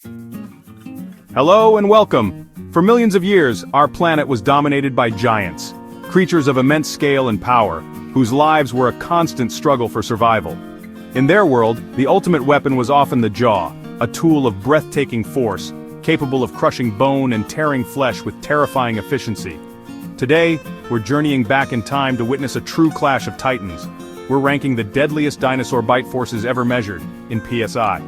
Hello and welcome! For millions of years, our planet was dominated by giants, creatures of immense scale and power, whose lives were a constant struggle for survival. In their world, the ultimate weapon was often the jaw, a tool of breathtaking force, capable of crushing bone and tearing flesh with terrifying efficiency. Today, we're journeying back in time to witness a true clash of titans. We're ranking the deadliest dinosaur bite forces ever measured, in PSI.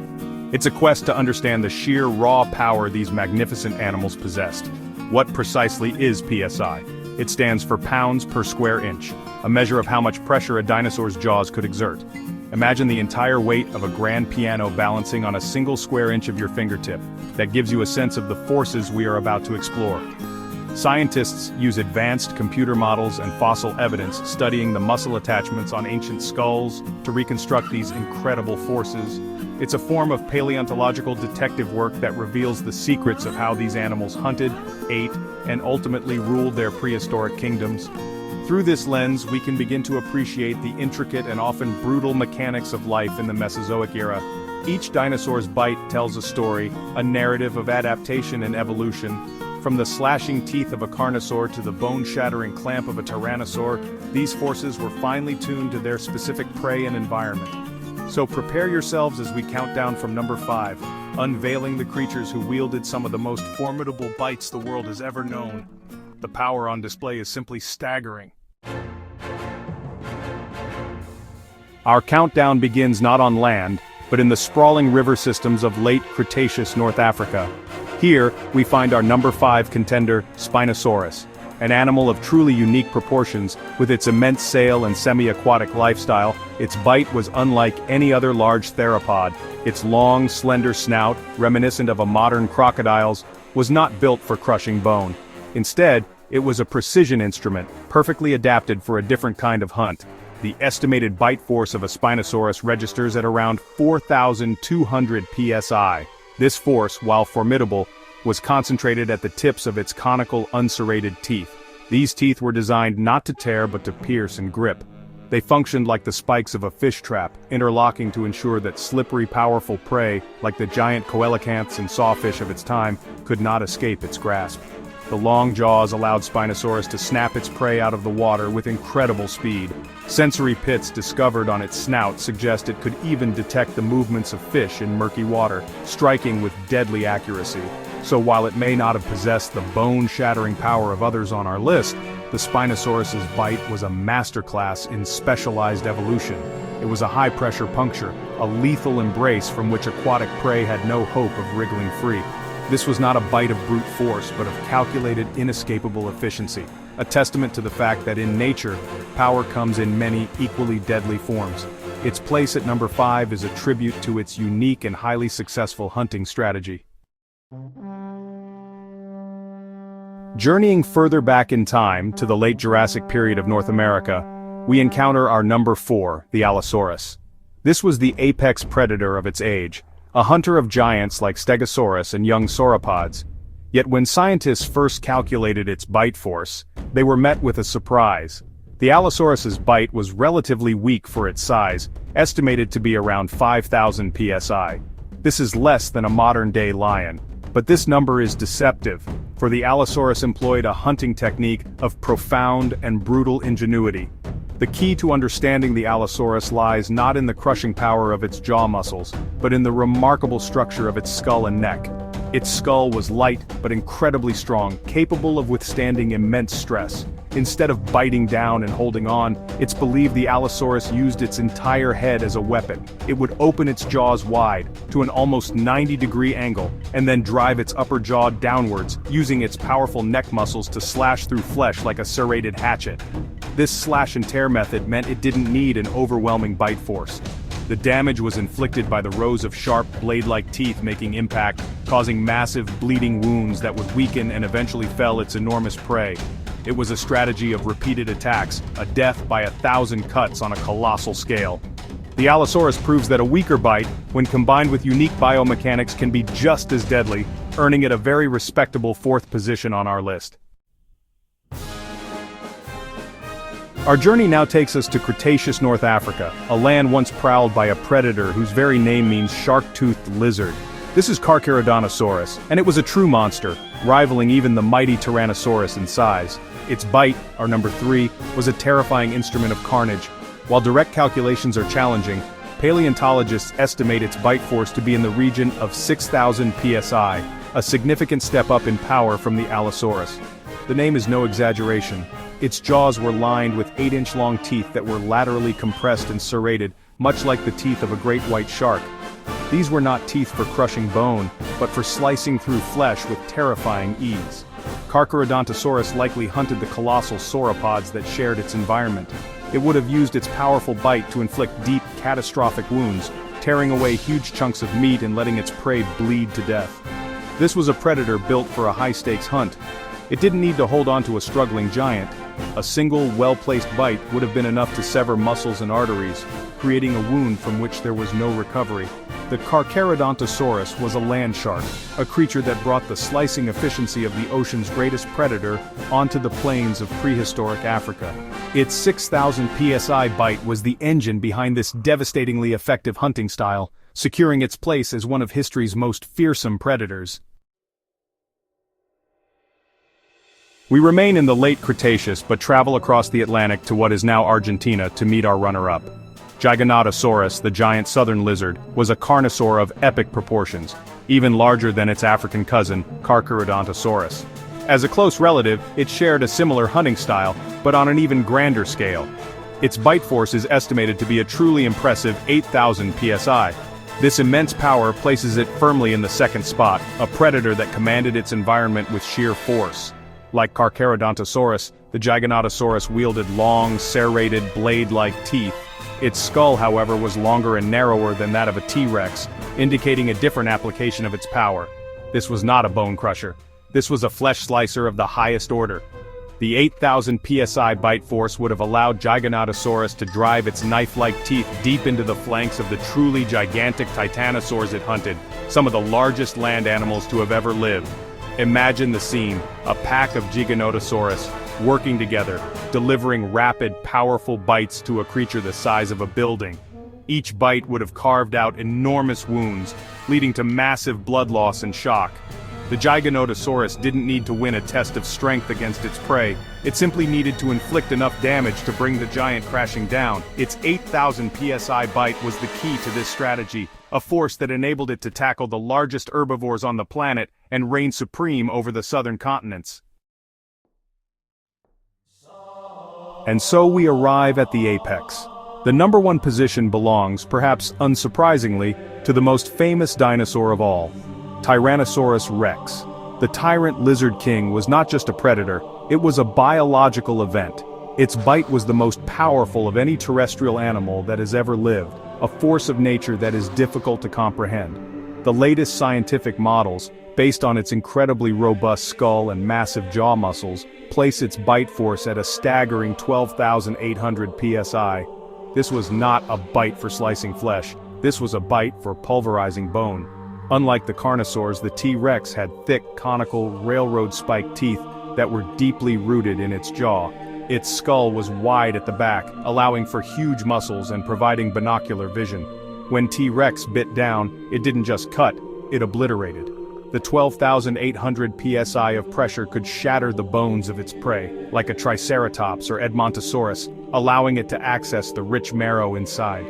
It's a quest to understand the sheer raw power these magnificent animals possessed. What precisely is PSI? It stands for pounds per square inch, a measure of how much pressure a dinosaur's jaws could exert. Imagine the entire weight of a grand piano balancing on a single square inch of your fingertip. That gives you a sense of the forces we are about to explore. Scientists use advanced computer models and fossil evidence studying the muscle attachments on ancient skulls to reconstruct these incredible forces. It's a form of paleontological detective work that reveals the secrets of how these animals hunted, ate, and ultimately ruled their prehistoric kingdoms. Through this lens, we can begin to appreciate the intricate and often brutal mechanics of life in the Mesozoic era. Each dinosaur's bite tells a story, a narrative of adaptation and evolution. From the slashing teeth of a carnosaur to the bone-shattering clamp of a tyrannosaur, these forces were finely tuned to their specific prey and environment. So prepare yourselves as we count down from number 5, unveiling the creatures who wielded some of the most formidable bites the world has ever known. The power on display is simply staggering. Our countdown begins not on land, but in the sprawling river systems of late Cretaceous North Africa. Here, we find our number 5 contender, Spinosaurus, an animal of truly unique proportions. With its immense sail and semi-aquatic lifestyle, its bite was unlike any other large theropod. Its long, slender snout, reminiscent of a modern crocodile's, was not built for crushing bone. Instead, it was a precision instrument, perfectly adapted for a different kind of hunt. The estimated bite force of a Spinosaurus registers at around 4,200 psi. This force, while formidable, was concentrated at the tips of its conical, unserrated teeth. These teeth were designed not to tear but to pierce and grip. They functioned like the spikes of a fish trap, interlocking to ensure that slippery, powerful prey, like the giant coelacanths and sawfish of its time, could not escape its grasp. The long jaws allowed Spinosaurus to snap its prey out of the water with incredible speed. Sensory pits discovered on its snout suggest it could even detect the movements of fish in murky water, striking with deadly accuracy. So while it may not have possessed the bone-shattering power of others on our list, the Spinosaurus's bite was a masterclass in specialized evolution. It was a high-pressure puncture, a lethal embrace from which aquatic prey had no hope of wriggling free. This was not a bite of brute force, but of calculated, inescapable efficiency, a testament to the fact that in nature, power comes in many equally deadly forms. Its place at number 5 is a tribute to its unique and highly successful hunting strategy. Journeying further back in time, to the late Jurassic period of North America, we encounter our number 4, the Allosaurus. This was the apex predator of its age, a hunter of giants like Stegosaurus and young sauropods. Yet when scientists first calculated its bite force, they were met with a surprise. The Allosaurus's bite was relatively weak for its size, estimated to be around 5,000 psi. This is less than a modern-day lion. But this number is deceptive, for the Allosaurus employed a hunting technique of profound and brutal ingenuity. The key to understanding the Allosaurus lies not in the crushing power of its jaw muscles, but in the remarkable structure of its skull and neck. Its skull was light but incredibly strong, capable of withstanding immense stress. Instead of biting down and holding on, it's believed the Allosaurus used its entire head as a weapon. It would open its jaws wide, to an almost 90-degree angle, and then drive its upper jaw downwards, using its powerful neck muscles to slash through flesh like a serrated hatchet. This slash-and-tear method meant it didn't need an overwhelming bite force. The damage was inflicted by the rows of sharp, blade-like teeth making impact, causing massive, bleeding wounds that would weaken and eventually fell its enormous prey. It was a strategy of repeated attacks, a death by 1,000 cuts on a colossal scale. The Allosaurus proves that a weaker bite, when combined with unique biomechanics, can be just as deadly, earning it a very respectable 4th position on our list. Our journey now takes us to Cretaceous North Africa, a land once prowled by a predator whose very name means shark-toothed lizard. This is Carcharodontosaurus, and it was a true monster, rivaling even the mighty Tyrannosaurus in size. Its bite, our number 3, was a terrifying instrument of carnage. While direct calculations are challenging, paleontologists estimate its bite force to be in the region of 6,000 psi, a significant step up in power from the Allosaurus. The name is no exaggeration. Its jaws were lined with 8-inch long teeth that were laterally compressed and serrated, much like the teeth of a great white shark. These were not teeth for crushing bone, but for slicing through flesh with terrifying ease. Carcharodontosaurus likely hunted the colossal sauropods that shared its environment. It would have used its powerful bite to inflict deep, catastrophic wounds, tearing away huge chunks of meat and letting its prey bleed to death. This was a predator built for a high-stakes hunt. It didn't need to hold on to a struggling giant. A single, well-placed bite would have been enough to sever muscles and arteries, creating a wound from which there was no recovery. The Carcharodontosaurus was a land shark, a creature that brought the slicing efficiency of the ocean's greatest predator onto the plains of prehistoric Africa. Its 6,000 psi bite was the engine behind this devastatingly effective hunting style, securing its place as one of history's most fearsome predators. We remain in the late Cretaceous but travel across the Atlantic to what is now Argentina to meet our runner-up. Giganotosaurus, the giant southern lizard, was a carnivore of epic proportions, even larger than its African cousin, Carcharodontosaurus. As a close relative, it shared a similar hunting style, but on an even grander scale. Its bite force is estimated to be a truly impressive 8,000 psi. This immense power places it firmly in the second spot, a predator that commanded its environment with sheer force. Like Carcharodontosaurus, the Giganotosaurus wielded long, serrated, blade-like teeth. Its skull, however, was longer and narrower than that of a T-Rex, indicating a different application of its power. This was not a bone crusher. This was a flesh slicer of the highest order. The 8,000 psi bite force would have allowed Giganotosaurus to drive its knife-like teeth deep into the flanks of the truly gigantic Titanosaurs it hunted, some of the largest land animals to have ever lived. Imagine the scene, a pack of Giganotosaurus working together, delivering rapid, powerful bites to a creature the size of a building. Each bite would have carved out enormous wounds, leading to massive blood loss and shock. The Giganotosaurus didn't need to win a test of strength against its prey, it simply needed to inflict enough damage to bring the giant crashing down. Its 8,000 psi bite was the key to this strategy, a force that enabled it to tackle the largest herbivores on the planet and reign supreme over the southern continents. And so we arrive at the apex. The number 1 position belongs, perhaps unsurprisingly, to the most famous dinosaur of all, Tyrannosaurus Rex. The tyrant lizard king was not just a predator, it was a biological event. Its bite was the most powerful of any terrestrial animal that has ever lived, a force of nature that is difficult to comprehend. The latest scientific models, based on its incredibly robust skull and massive jaw muscles, place its bite force at a staggering 12,800 psi. This was not a bite for slicing flesh, this was a bite for pulverizing bone. Unlike the carnivores, the T-Rex had thick, conical, railroad-spiked teeth that were deeply rooted in its jaw. Its skull was wide at the back, allowing for huge muscles and providing binocular vision. When T-Rex bit down, it didn't just cut, it obliterated. The 12,800 psi of pressure could shatter the bones of its prey, like a Triceratops or Edmontosaurus, allowing it to access the rich marrow inside.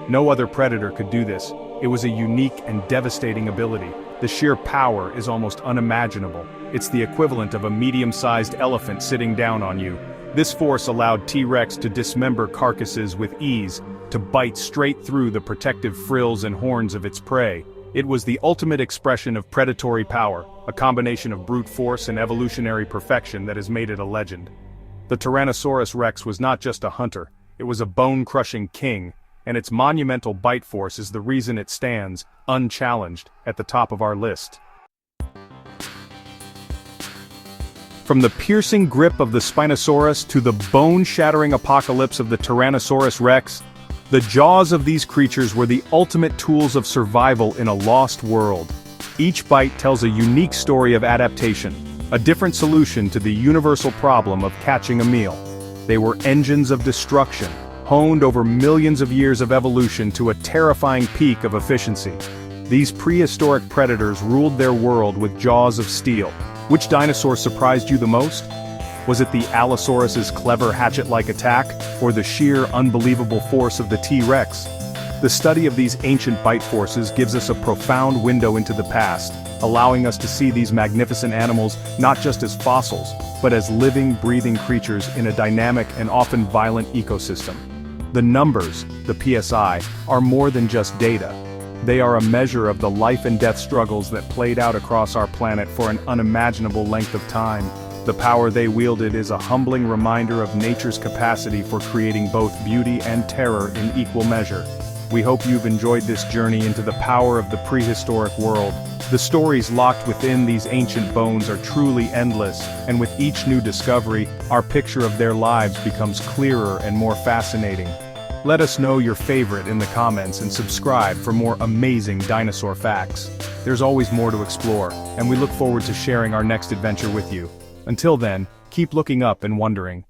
No other predator could do this. It was a unique and devastating ability. The sheer power is almost unimaginable. It's the equivalent of a medium-sized elephant sitting down on you. This force allowed T-Rex to dismember carcasses with ease, to bite straight through the protective frills and horns of its prey. It was the ultimate expression of predatory power, a combination of brute force and evolutionary perfection that has made it a legend. The Tyrannosaurus Rex was not just a hunter, it was a bone-crushing king, and its monumental bite force is the reason it stands, unchallenged, at the top of our list. From the piercing grip of the Spinosaurus to the bone-shattering apocalypse of the Tyrannosaurus Rex, the jaws of these creatures were the ultimate tools of survival in a lost world. Each bite tells a unique story of adaptation, a different solution to the universal problem of catching a meal. They were engines of destruction, honed over millions of years of evolution to a terrifying peak of efficiency. These prehistoric predators ruled their world with jaws of steel. Which dinosaur surprised you the most? Was it the Allosaurus's clever hatchet-like attack, or the sheer, unbelievable force of the T-Rex? The study of these ancient bite forces gives us a profound window into the past, allowing us to see these magnificent animals not just as fossils, but as living, breathing creatures in a dynamic and often violent ecosystem. The numbers, the PSI, are more than just data. They are a measure of the life and death struggles that played out across our planet for an unimaginable length of time. The power they wielded is a humbling reminder of nature's capacity for creating both beauty and terror in equal measure. We hope you've enjoyed this journey into the power of the prehistoric world. The stories locked within these ancient bones are truly endless, and with each new discovery, our picture of their lives becomes clearer and more fascinating. Let us know your favorite in the comments and subscribe for more amazing dinosaur facts. There's always more to explore, and we look forward to sharing our next adventure with you. Until then, keep looking up and wondering.